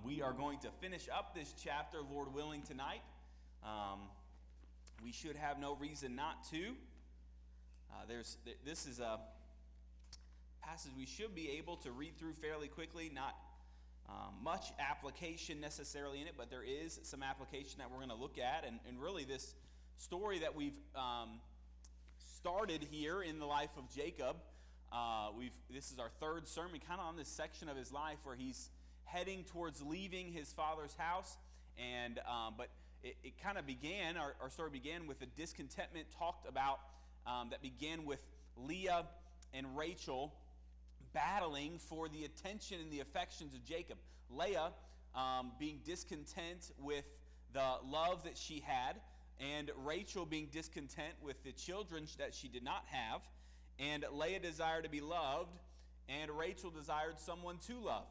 We are going to finish up this chapter, Lord willing, tonight. We should have no reason not to. This is a passage we should be able to read through fairly quickly. Not much application necessarily in it, but there is some application that we're going to look at. And really this story that we've started here in the life of Jacob, this is our third sermon kind of on this section of his life where he's heading towards leaving his father's house. And but it kind of began, our story began with a discontentment talked about that began with Leah and Rachel battling for the attention and the affections of Jacob. Leah being discontent with the love that she had, and Rachel being discontent with the children that she did not have. And Leah desired to be loved, and Rachel desired someone to love.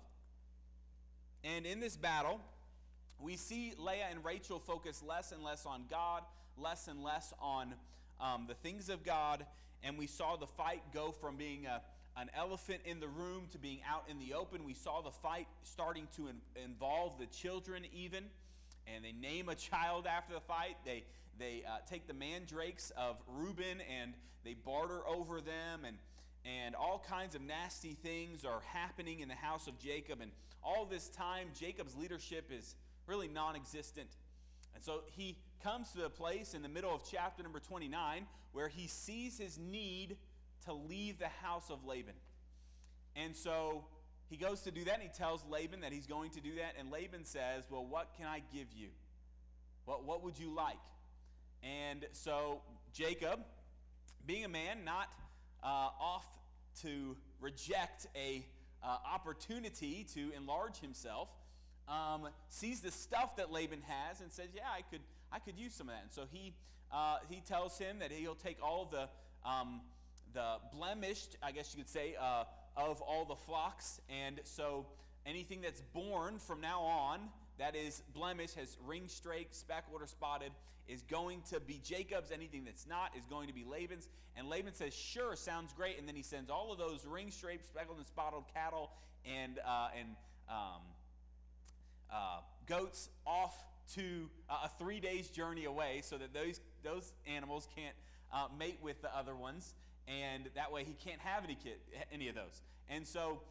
And in this battle, we see Leah and Rachel focus less and less on God, less and less on the things of God. And we saw the fight go from being an elephant in the room to being out in the open. We saw the fight starting to involve the children even. And they name a child after the fight. They take the mandrakes of Reuben and they barter over them. And all kinds of nasty things are happening in the house of Jacob. And all this time, Jacob's leadership is really non-existent. And so he comes to a place in the middle of chapter number 29 where he sees his need to leave the house of Laban. And so he goes to do that, and he tells Laban that he's going to do that. And Laban says, well, what can I give you? What would you like? And so Jacob, being a man not off to reject a opportunity to enlarge himself, sees the stuff that Laban has and says, yeah, I could use some of that. And so he tells him that he'll take all the blemished, I guess you could say, of all the flocks. And so anything that's born from now on that is blemished, has ring streaked, speckled, or spotted, is going to be Jacob's. Anything that's not is going to be Laban's. And Laban says, sure, sounds great. And then he sends all of those ring streaked, speckled, and spotted cattle and goats off to a 3 days journey away, so that those animals can't mate with the other ones, and that way he can't have any of those. And so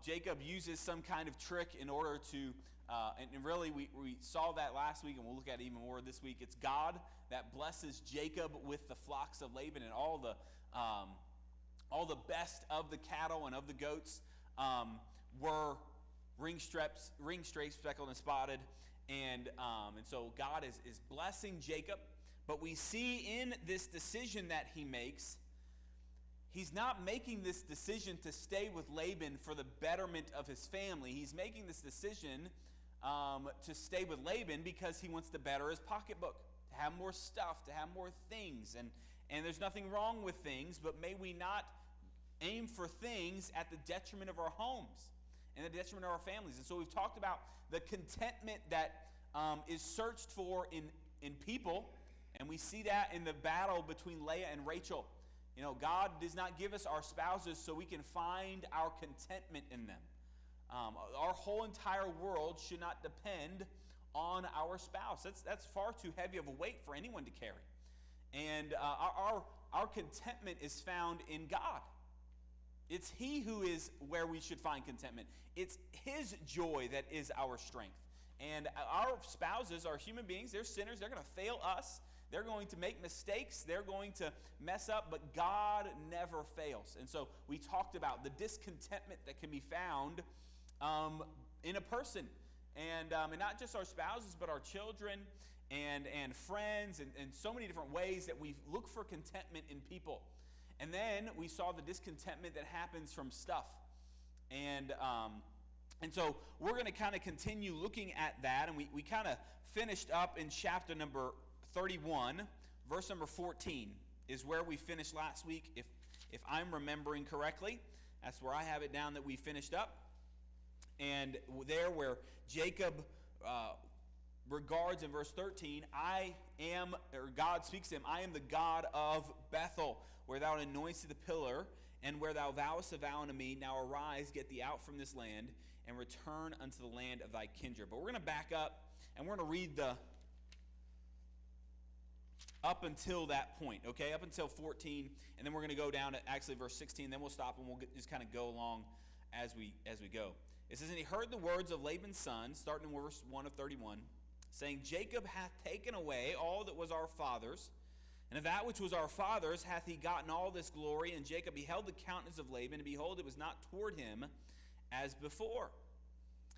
Jacob uses some kind of trick in order to, and really we saw that last week, and we'll look at it even more this week. It's God that blesses Jacob with the flocks of Laban, and all the best of the cattle and of the goats were ring straight, speckled, and spotted. And so God is blessing Jacob. But we see in this decision that he makes, he's not making this decision to stay with Laban for the betterment of his family. He's making this decision to stay with Laban because he wants to better his pocketbook, to have more stuff, to have more things. And there's nothing wrong with things, but may we not aim for things at the detriment of our homes and the detriment of our families. And so we've talked about the contentment that is searched for in people, and we see that in the battle between Leah and Rachel. You know, God does not give us our spouses so we can find our contentment in them. Our whole entire world should not depend on our spouse. That's far too heavy of a weight for anyone to carry. And our contentment is found in God. It's He who is where we should find contentment. It's His joy that is our strength. And our spouses are human beings. They're sinners. They're going to fail us. They're going to make mistakes. They're going to mess up. But God never fails. And so we talked about the discontentment that can be found in a person. And not just our spouses, but our children and friends and so many different ways that we look for contentment in people. And then we saw the discontentment that happens from stuff. And so we're going to kind of continue looking at that. And we kind of finished up in chapter number 31, verse number 14 is where we finished last week, if I'm remembering correctly. That's where I have it down that we finished up. And there where Jacob regards in verse 13, God speaks to him, I am the God of Bethel, where thou anointest the pillar, and where thou vowest a vow unto me, now arise, get thee out from this land, and return unto the land of thy kindred. But we're going to back up, and we're going to read up until that point, okay? Up until 14, and then we're going to go down to actually verse 16. Then we'll stop, and we'll just kind of go along as we go. It says, and he heard the words of Laban's son, starting in verse 1 of 31, saying, Jacob hath taken away all that was our father's, and of that which was our father's hath he gotten all this glory. And Jacob beheld the countenance of Laban, and behold, it was not toward him as before.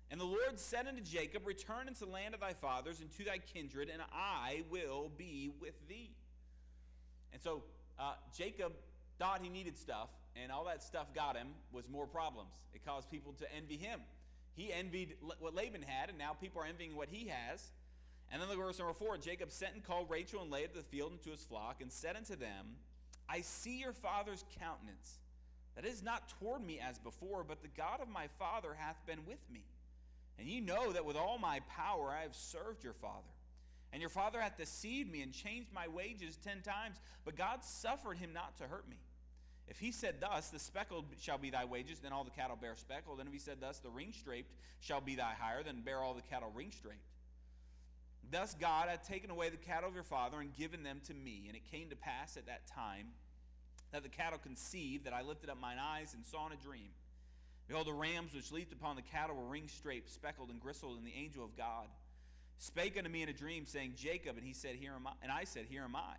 And the Lord said unto Jacob, return into the land of thy fathers and to thy kindred, and I will be with thee. And so Jacob thought he needed stuff, and all that stuff got him was more problems. It caused people to envy him. He envied what Laban had, and now people are envying what he has. And then look at verse number 4. Jacob sent and called Rachel and Leah to the field and to his flock, and said unto them, I see your father's countenance, that is not toward me as before, but the God of my father hath been with me. And ye know that with all my power I have served your father. And your father hath deceived me and changed my wages 10 times, but God suffered him not to hurt me. If he said thus, the speckled shall be thy wages, then all the cattle bear speckled. And if he said thus, the ring-straped shall be thy hire, then bear all the cattle ring-straped. Thus God hath taken away the cattle of your father and given them to me. And it came to pass at that time that the cattle conceived, that I lifted up mine eyes and saw in a dream. Behold, the rams which leaped upon the cattle were ring-straped, speckled, and gristled, and the angel of God spake unto me in a dream, saying, Jacob. And he said, Here am I. And I said, Here am I.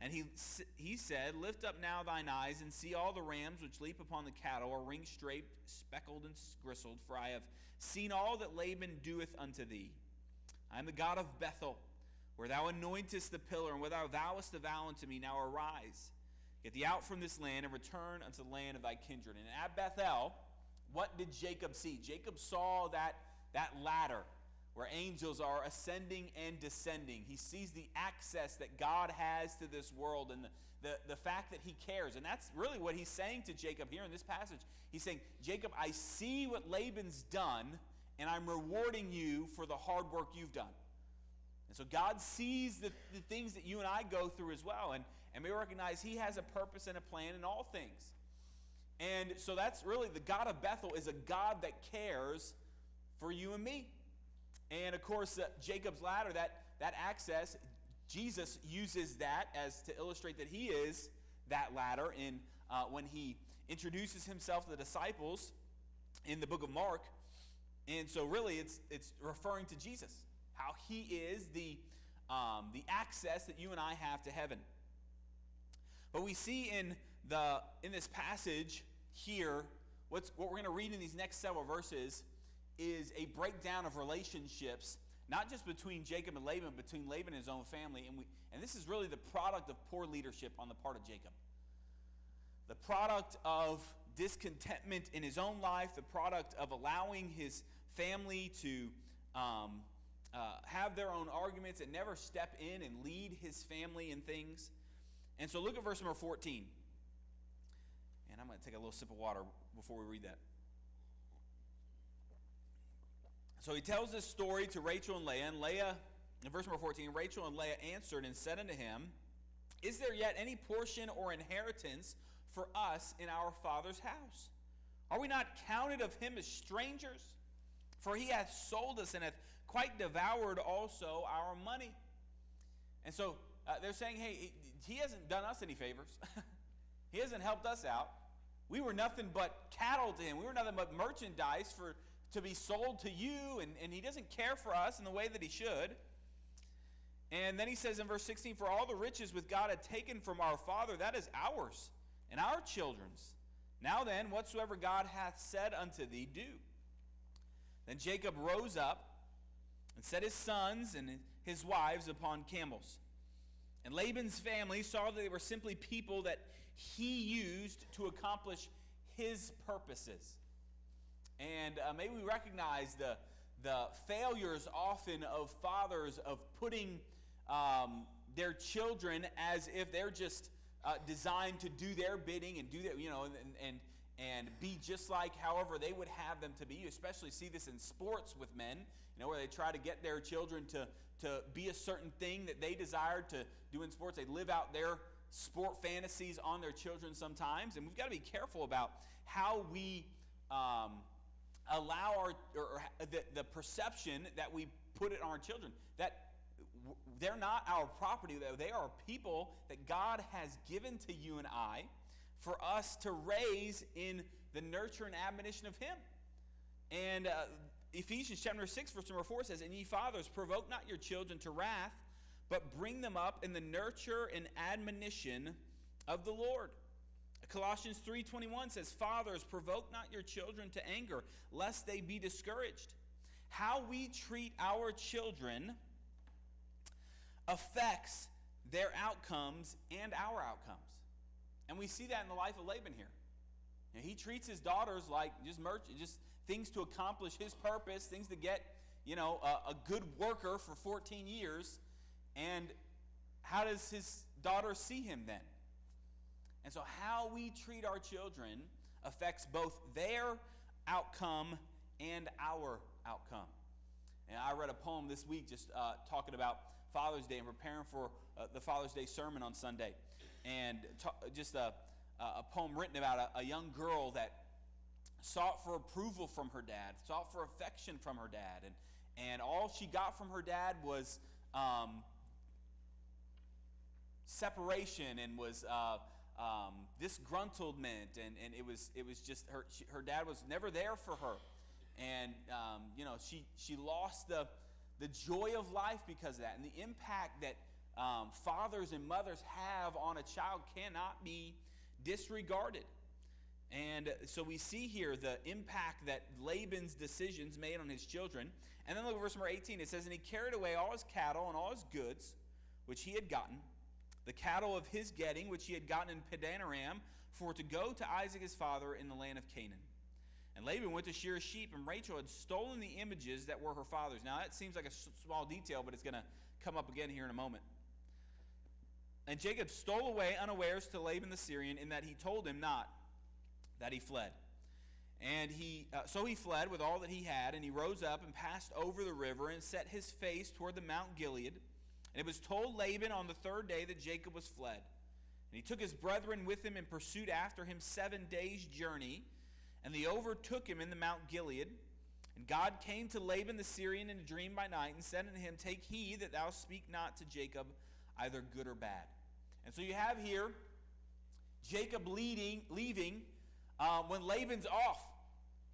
And he said, Lift up now thine eyes, and see all the rams which leap upon the cattle are ring-straped, speckled, and gristled, for I have seen all that Laban doeth unto thee. I am the God of Bethel, where thou anointest the pillar, and where thou vowest a vow unto me. Now arise, get thee out from this land, and return unto the land of thy kindred. And at Bethel, what did Jacob see? Jacob saw that ladder where angels are ascending and descending. He sees the access that God has to this world, and the fact that he cares. And that's really what he's saying to Jacob here in this passage. He's saying, Jacob, I see what Laban's done, and I'm rewarding you for the hard work you've done. And so God sees the things that you and I go through as well. And we recognize he has a purpose and a plan in all things. And so that's really, the God of Bethel is a God that cares for you and me. And of course, Jacob's ladder, that access, Jesus uses that as to illustrate that he is that ladder in when he introduces himself to the disciples in the book of Mark. And so really it's referring to Jesus, how he is the access that you and I have to heaven. But we see in this passage here, what we're going to read in these next several verses is a breakdown of relationships, not just between Jacob and Laban, but between Laban and his own family. And this is really the product of poor leadership on the part of Jacob. The product of discontentment in his own life, the product of allowing his family to have their own arguments and never step in and lead his family in things. And so look at verse number 14. And I'm going to take a little sip of water before we read that. So he tells this story to Rachel and Leah. And Leah, in verse number 14, Rachel and Leah answered and said unto him, Is there yet any portion or inheritance for us in our father's house? Are we not counted of him as strangers? For he hath sold us and hath quite devoured also our money. And so they're saying, hey, he hasn't done us any favors. He hasn't helped us out. We were nothing but cattle to him. We were nothing but merchandise to be sold to you, and he doesn't care for us in the way that he should. And then he says in verse 16, For all the riches which God had taken from our father, that is ours and our children's. Now then, whatsoever God hath said unto thee, do. Then Jacob rose up and set his sons and his wives upon camels. And Laban's family saw that they were simply people that he used to accomplish his purposes. And may we recognize the failures often of fathers of putting their children as if they're just designed to do their bidding and do that, and be just like however they would have them to be. You especially see this in sports with men, where they try to get their children to be a certain thing that they desire to do in sports. They live out their sport fantasies on their children sometimes, and we've got to be careful about how we allow the perception that we put it on our children, that they're not our property. They are people that God has given to you and I for us to raise in the nurture and admonition of Him. And Ephesians chapter 6, verse number 4 says, "And ye fathers, provoke not your children to wrath, but bring them up in the nurture and admonition of the Lord." Colossians 3:21 says, "Fathers, provoke not your children to anger, lest they be discouraged." How we treat our children affects their outcomes and our outcomes. And we see that in the life of Laban here. You know, he treats his daughters like just things to accomplish his purpose, things to get, a good worker for 14 years. And how does his daughter see him then? And so how we treat our children affects both their outcome and our outcome. And I read a poem this week just talking about Father's Day and preparing for the Father's Day sermon on Sunday. And just a poem written about a young girl that sought for approval from her dad, sought for affection from her dad. And all she got from her dad was separation and was disgruntlement. And it was just her dad was never there for her. And, she lost the joy of life because of that. And the impact that fathers and mothers have on a child cannot be disregarded. And so we see here the impact that Laban's decisions made on his children. And then look at verse number 18. It says, "And he carried away all his cattle and all his goods, which he had gotten, the cattle of his getting, which he had gotten in Padan Aram, for to go to Isaac his father in the land of Canaan. And Laban went to shear his sheep, and Rachel had stolen the images that were her father's." Now that seems like a small detail, but it's going to come up again here in a moment. "And Jacob stole away unawares to Laban the Syrian, in that he told him not, that he fled. And so he fled with all that he had, and he rose up and passed over the river and set his face toward the Mount Gilead. And it was told Laban on the third day that Jacob was fled. And he took his brethren with him and pursued after him 7 days' journey. And they overtook him in the Mount Gilead. And God came to Laban the Syrian in a dream by night and said unto him, Take heed that thou speak not to Jacob either good or bad." And so you have here Jacob leaving when Laban's off.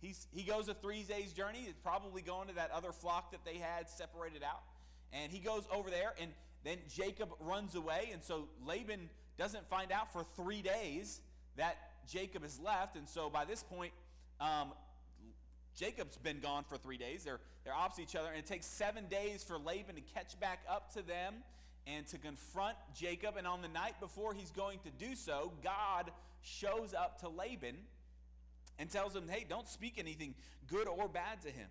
He goes a 3 days journey. It's probably going to that other flock that they had separated out. And he goes over there, and then Jacob runs away. And so Laban doesn't find out for 3 days that Jacob is left. And so by this point, Jacob's been gone for 3 days. They're opposite each other. And it takes 7 days for Laban to catch back up to them and to confront Jacob. And on the night before he's going to do so, God shows up to Laban and tells him, hey, don't speak anything good or bad to him.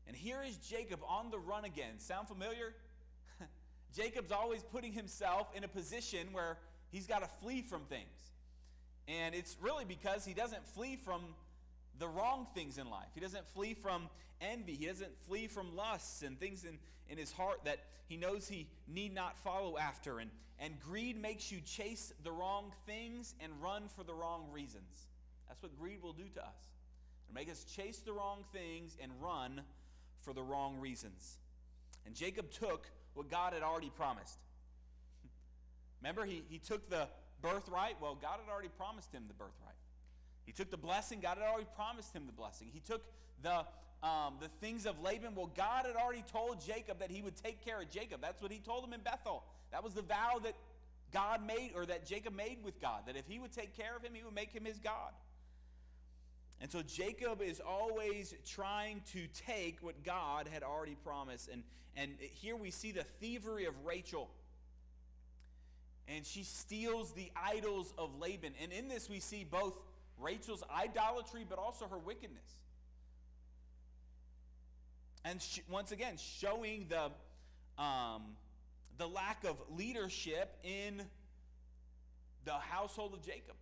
And here is Jacob on the run again. Sound familiar? Jacob's always putting himself in a position where he's got to flee from things. And it's really because he doesn't flee from the wrong things in life. He doesn't flee from envy. He doesn't flee from lusts and things in his heart that he knows he need not follow after. And greed makes you chase the wrong things and run for the wrong reasons. That's what greed will do to us. It'll make us chase the wrong things and run for the wrong reasons. And Jacob took what God had already promised. Remember, he took the birthright. Well, God had already promised him the birthright. He took the blessing. God had already promised him the blessing. He took the things of Laban. Well, God had already told Jacob that he would take care of Jacob. That's what he told him in Bethel. That was the vow that God made, or that Jacob made with God, that if he would take care of him, he would make him his God. And so Jacob is always trying to take what God had already promised. And here we see the thievery of Rachel. And she steals the idols of Laban. And in this we see both Rachel's idolatry, but also her wickedness. And once again, showing the lack of leadership in the household of Jacob.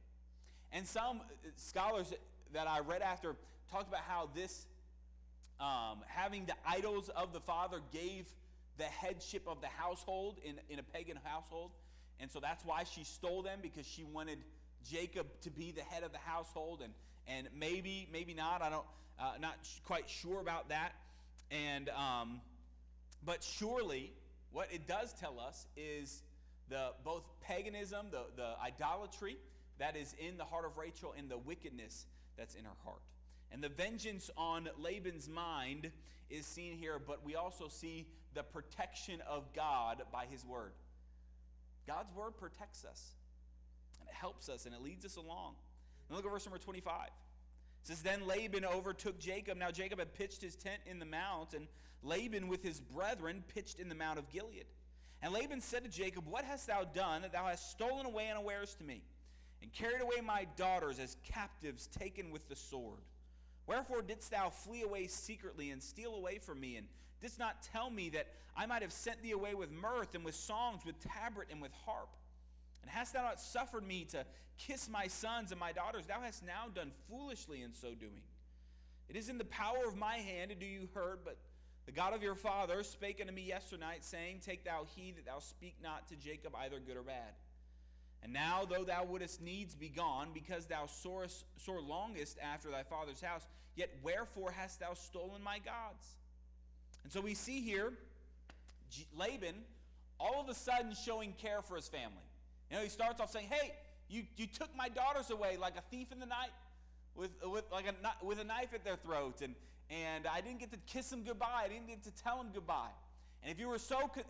And some scholars that I read after talked about how this having the idols of the father gave the headship of the household in a pagan household. And so that's why she stole them, because she wanted Jacob to be the head of the household and maybe not. I don't not quite sure about that. And but surely what it does tell us is the both paganism, the idolatry that is in the heart of Rachel, and the wickedness that's in her heart. And the vengeance on Laban's mind is seen here, but we also see the protection of God by his word. God's word protects us, and it helps us, and it leads us along. Now look at verse number 25. It says, Then Laban overtook Jacob. Now Jacob had pitched his tent in the mount, and Laban with his brethren pitched in the mount of Gilead. And Laban said to Jacob, What hast thou done, that thou hast stolen away unawares to me, and carried away my daughters as captives taken with the sword? Wherefore didst thou flee away secretly, and steal away from me, and didst not tell me that I might have sent thee away with mirth, and with songs, with tabret, and with harp? And hast thou not suffered me to kiss my sons and my daughters? Thou hast now done foolishly in so doing. It is in the power of my hand to do you hurt, but the God of your father spake unto me yesternight, saying, Take thou heed that thou speak not to Jacob either good or bad. And now, though thou wouldest needs be gone, because thou sore longest after thy father's house, yet wherefore hast thou stolen my gods? And so we see here Laban all of a sudden showing care for his family. You know, he starts off saying, Hey, you took my daughters away like a thief in the night with a knife at their throat, and I didn't get to kiss them goodbye. I didn't get to tell them goodbye. And if you were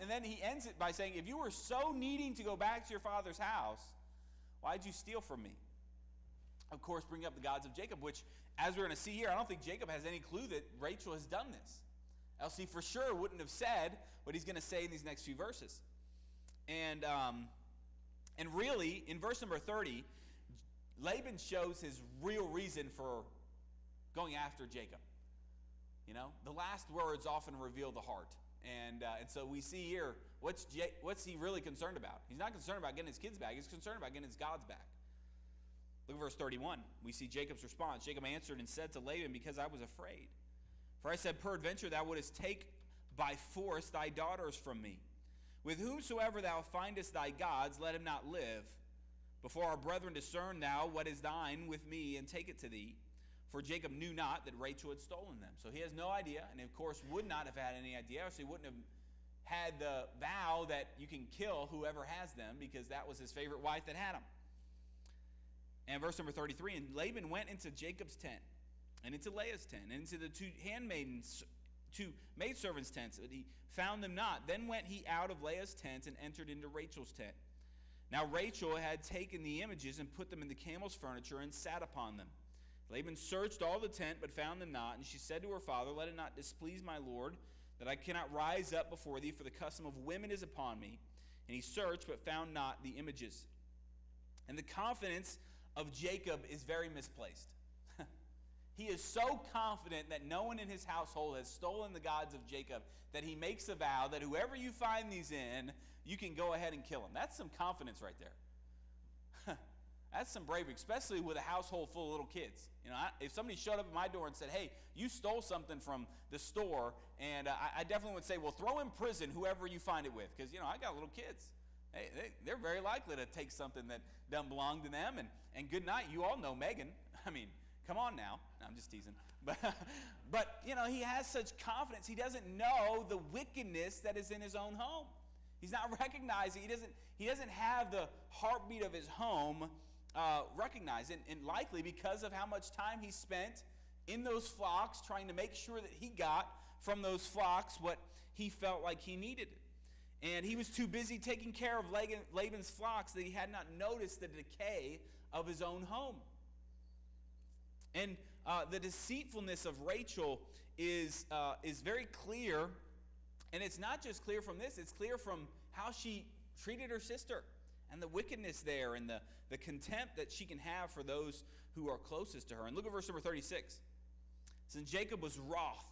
and then he ends it by saying, if you were so needing to go back to your father's house, why did you steal from me? Of course, bring up the gods of Jacob, which, as we're going to see here, I don't think Jacob has any clue that Rachel has done this. Else he for sure wouldn't have said what he's going to say in these next few verses. And really, in verse number 30, Laban shows his real reason for going after Jacob. You know, the last words often reveal the heart. And so we see here, what's he really concerned about? He's not concerned about getting his kids back. He's concerned about getting his gods back. Look at verse 31. We see Jacob's response. Jacob answered and said to Laban, Because I was afraid. For I said, Peradventure thou wouldest take by force thy daughters from me. With whomsoever thou findest thy gods, let him not live. Before our brethren discern thou what is thine with me, and take it to thee. For Jacob knew not that Rachel had stolen them. So he has no idea, and of course would not have had any idea, so he wouldn't have had the vow that you can kill whoever has them, because that was his favorite wife that had them. And verse number 33, And Laban went into Jacob's tent, and into Leah's tent, and into the two maidservants' tents, but he found them not. Then went he out of Leah's tent, and entered into Rachel's tent. Now Rachel had taken the images, and put them in the camel's furniture, and sat upon them. Laban searched all the tent, but found them not. And she said to her father, Let it not displease my lord, that I cannot rise up before thee, for the custom of women is upon me. And he searched, but found not the images. And the confidence of Jacob is very misplaced. He is so confident that no one in his household has stolen the gods of Jacob that he makes a vow that whoever you find these in, you can go ahead and kill him. That's some confidence right there. That's some bravery, especially with a household full of little kids. You know, if somebody showed up at my door and said, Hey, you stole something from the store, and I definitely would say, well, throw in prison whoever you find it with, because, you know, I got little kids. They're very likely to take something that doesn't belong to them, and good night. You all know Megan. I mean, come on now. No, I'm just teasing. But, you know, he has such confidence. He doesn't know the wickedness that is in his own home. He's not recognizing. He doesn't have the heartbeat of his home recognized, and likely because of how much time he spent in those flocks trying to make sure that he got from those flocks what he felt like he needed. And he was too busy taking care of Laban's flocks that he had not noticed the decay of his own home. And the deceitfulness of Rachel is very clear, and it's not just clear from this, it's clear from how she treated her sister, and the wickedness there, and the contempt that she can have for those who are closest to her. And look at verse number 36. Since Jacob was wroth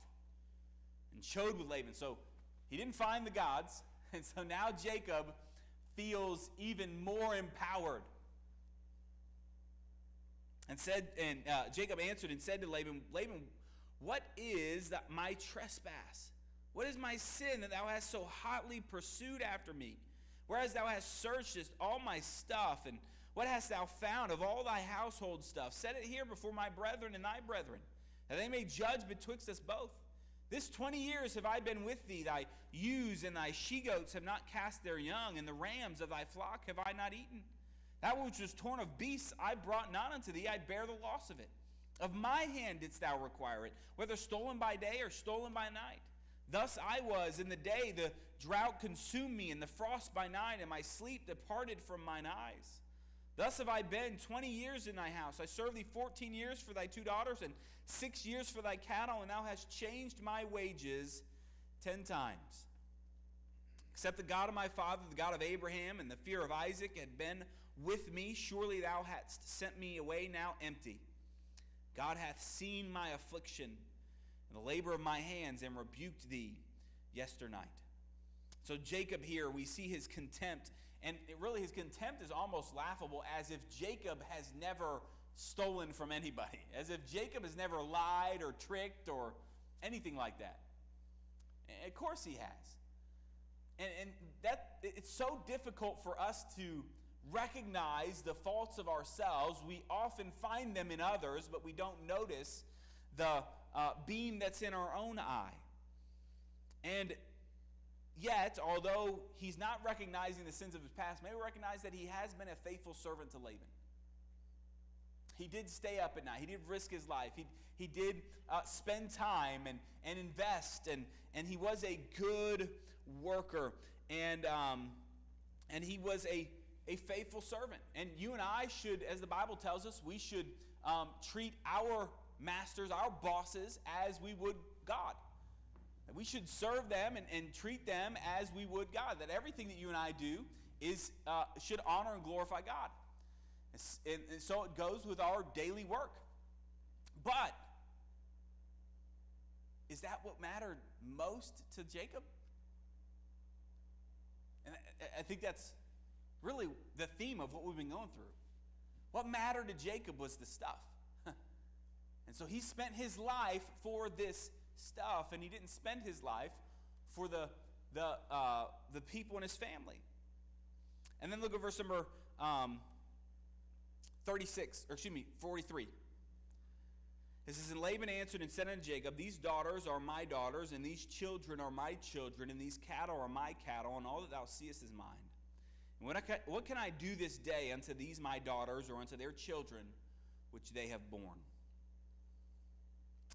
and chode with Laban, so he didn't find the gods, and so now Jacob feels even more empowered. And Jacob answered and said to Laban, what is my trespass? What is my sin that thou hast so hotly pursued after me? Whereas thou hast searched all my stuff, and What hast thou found of all thy household stuff? Set it here before my brethren and thy brethren, that they may judge betwixt us both. This 20 years have I been with thee. Thy ewes and thy she-goats have not cast their young, and the rams of thy flock have I not eaten. That which was torn of beasts I brought not unto thee. I bear the loss of it. Of my hand didst thou require it, whether stolen by day or stolen by night. Thus I was in the day, the drought consumed me, and the frost by night, and my sleep departed from mine eyes. Thus have I been 20 years in thy house. I served thee 14 years for thy 2 daughters, and 6 years for thy cattle, and thou hast changed my wages 10 times. Except the God of my father, the God of Abraham, and the fear of Isaac had been with me, surely thou hadst sent me away now empty. God hath seen my affliction and the labor of my hands, and rebuked thee yesternight. So Jacob here, we see his contempt. And really, his contempt is almost laughable, as if Jacob has never stolen from anybody, as if Jacob has never lied or tricked or anything like that. And of course he has. And that it's so difficult for us to recognize the faults of ourselves. We often find them in others, but we don't notice the beam that's in our own eye. And yet, although he's not recognizing the sins of his past, may we recognize that he has been a faithful servant to Laban. He did stay up at night. He did risk his life. He did spend time and invest, and he was a good worker, and he was a faithful servant. And you and I should, as the Bible tells us, we should treat our masters, our bosses, as we would God. We should serve them and treat them as we would God. That everything that you and I do should honor and glorify God. And so it goes with our daily work. But is that what mattered most to Jacob? And I think that's really the theme of what we've been going through. What mattered to Jacob was the stuff. And so he spent his life for this stuff, and he didn't spend his life for the people in his family. And then look at verse number 43. It says, and Laban answered and said unto Jacob, these daughters are my daughters, and these children are my children, and these cattle are my cattle, and all that thou seest is mine. And what can I do this day unto these my daughters, or unto their children, which they have borne?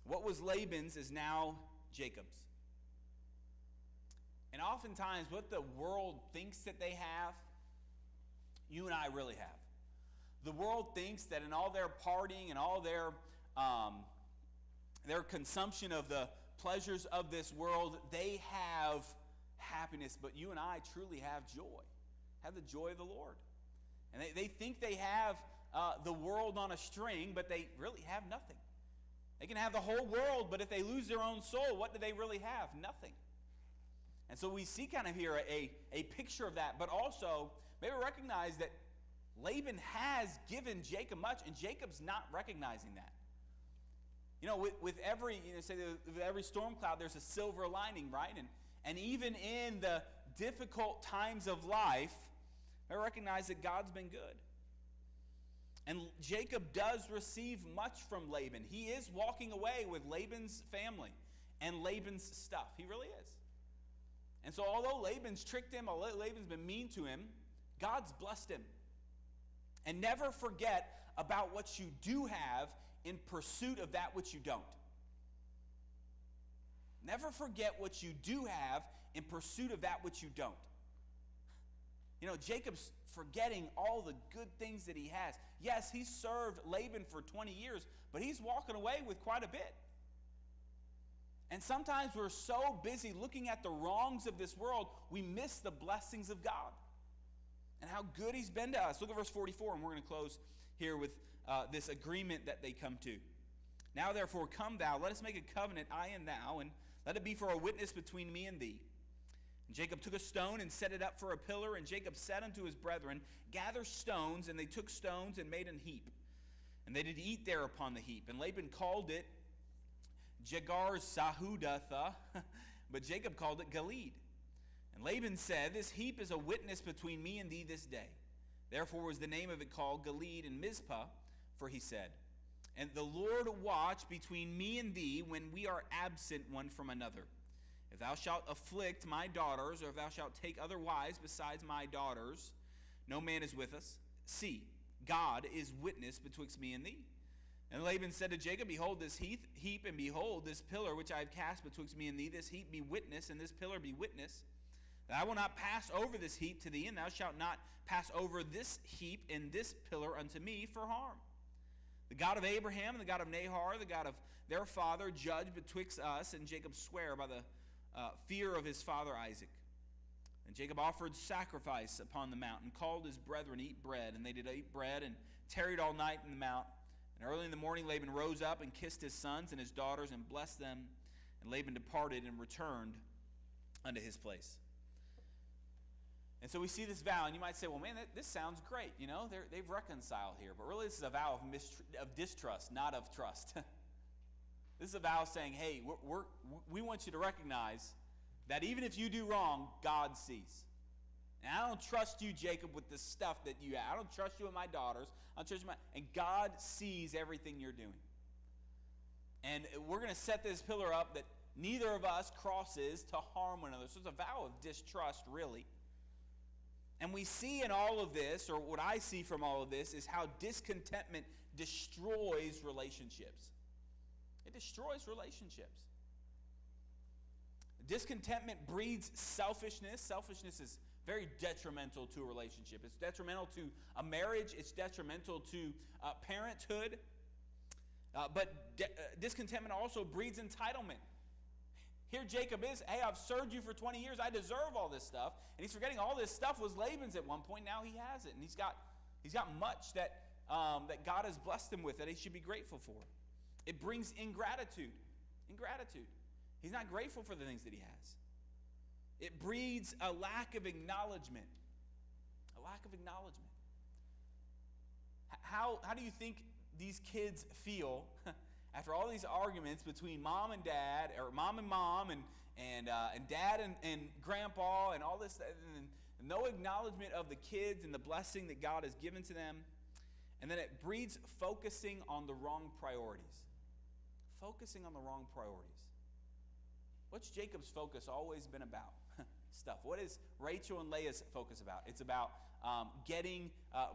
What was Laban's is now Jacob's. And oftentimes what the world thinks that they have, you and I really have. The world thinks that in all their partying and all their consumption of the pleasures of this world, they have happiness. But you and I truly have joy. Have the joy of the Lord. And they think they have the world on a string, but they really have nothing. They can have the whole world, but if they lose their own soul, what do they really have? Nothing. And so we see kind of here a picture of that, but also maybe recognize that Laban has given Jacob much, and Jacob's not recognizing that. You know, with every with every storm cloud, there's a silver lining, right? And even in the difficult times of life, I recognize that God's been good. And Jacob does receive much from Laban. He is walking away with Laban's family and Laban's stuff. He really is. And so although Laban's tricked him, although Laban's been mean to him, God's blessed him. And never forget about what you do have in pursuit of that which you don't. Never forget what you do have in pursuit of that which you don't. You know, Jacob's forgetting all the good things that he has. Yes, he served Laban for 20 years, but he's walking away with quite a bit. And sometimes we're so busy looking at the wrongs of this world, we miss the blessings of God and how good he's been to us. Look at verse 44, and we're going to close here with this agreement that they come to. Now therefore come thou, let us make a covenant, I and thou, and let it be for a witness between me and thee. And Jacob took a stone and set it up for a pillar, and Jacob said unto his brethren, gather stones, and they took stones and made an heap. And they did eat there upon the heap. And Laban called it Jegar-Sahudatha, but Jacob called it Gilead. And Laban said, this heap is a witness between me and thee this day. Therefore was the name of it called Gilead and Mizpah, for he said, and the Lord watch between me and thee when we are absent one from another. If thou shalt afflict my daughters, or if thou shalt take other wives besides my daughters, no man is with us. See, God is witness betwixt me and thee. And Laban said to Jacob, behold this heap, and behold this pillar which I have cast betwixt me and thee. This heap be witness, and this pillar be witness, that I will not pass over this heap to thee, and thou shalt not pass over this heap and this pillar unto me for harm. The God of Abraham and the God of Nahor, the God of their father, judge betwixt us. And Jacob sware by the fear of his father Isaac. And Jacob offered sacrifice upon the mount, and called his brethren, eat bread. And they did eat bread, and tarried all night in the mount. And early in the morning Laban rose up, and kissed his sons and his daughters, and blessed them. And Laban departed, and returned unto his place. And so we see this vow, and you might say, well, man, this sounds great. You know, they've reconciled here. But really, this is a vow of distrust, not of trust. This is a vow saying, hey, we want you to recognize that even if you do wrong, God sees. And I don't trust you, Jacob, with the stuff that you have. I don't trust you with my daughters. I don't trust you and God sees everything you're doing. And we're going to set this pillar up that neither of us crosses to harm one another. So it's a vow of distrust, really. And we see in all of this, or what I see from all of this, is how discontentment destroys relationships. It destroys relationships. Discontentment breeds selfishness. Selfishness is very detrimental to a relationship. It's detrimental to a marriage. It's detrimental to parenthood. But discontentment also breeds entitlement. Here Jacob is, hey, I've served you for 20 years. I deserve all this stuff. And he's forgetting all this stuff was Laban's at one point. Now he has it. And he's got much that God has blessed him with that he should be grateful for. It brings ingratitude. Ingratitude. He's not grateful for the things that he has. It breeds a lack of acknowledgement. A lack of acknowledgement. How do you think these kids feel after all these arguments between mom and dad, or mom and mom, and dad and grandpa, and all this, and no acknowledgement of the kids and the blessing that God has given to them? And then it breeds focusing on the wrong priorities. Focusing on the wrong priorities. What's Jacob's focus always been about? Stuff. What is Rachel and Leah's focus about? It's about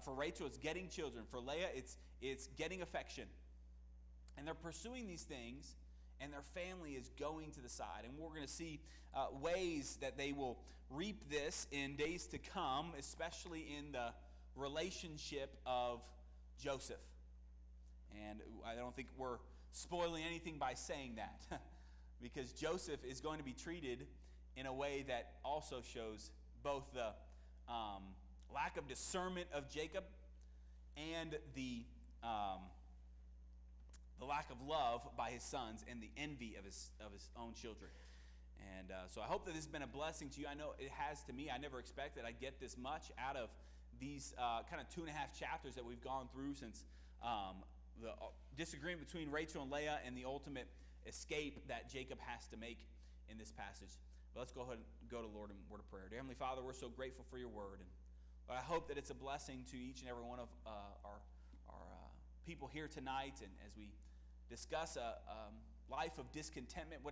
for Rachel, it's getting children. For Leah, it's getting affection. And they're pursuing these things, and their family is going to the side. And we're going to see ways that they will reap this in days to come, especially in the relationship of Joseph. And I don't think we're spoiling anything by saying that, because Joseph is going to be treated in a way that also shows both the lack of discernment of Jacob and the lack of love by his sons and the envy of his own children. And so I hope that this has been a blessing to you. I know it has to me. I never expected I'd get this much out of these kind of 2.5 chapters that we've gone through since the disagreement between Rachel and Leah and the ultimate escape that Jacob has to make in this passage. But let's go ahead and go to Lord in word of prayer. Dear Heavenly Father, we're so grateful for your word. And Lord, I hope that it's a blessing to each and every one of our people here tonight. And as we discuss a life of discontentment, what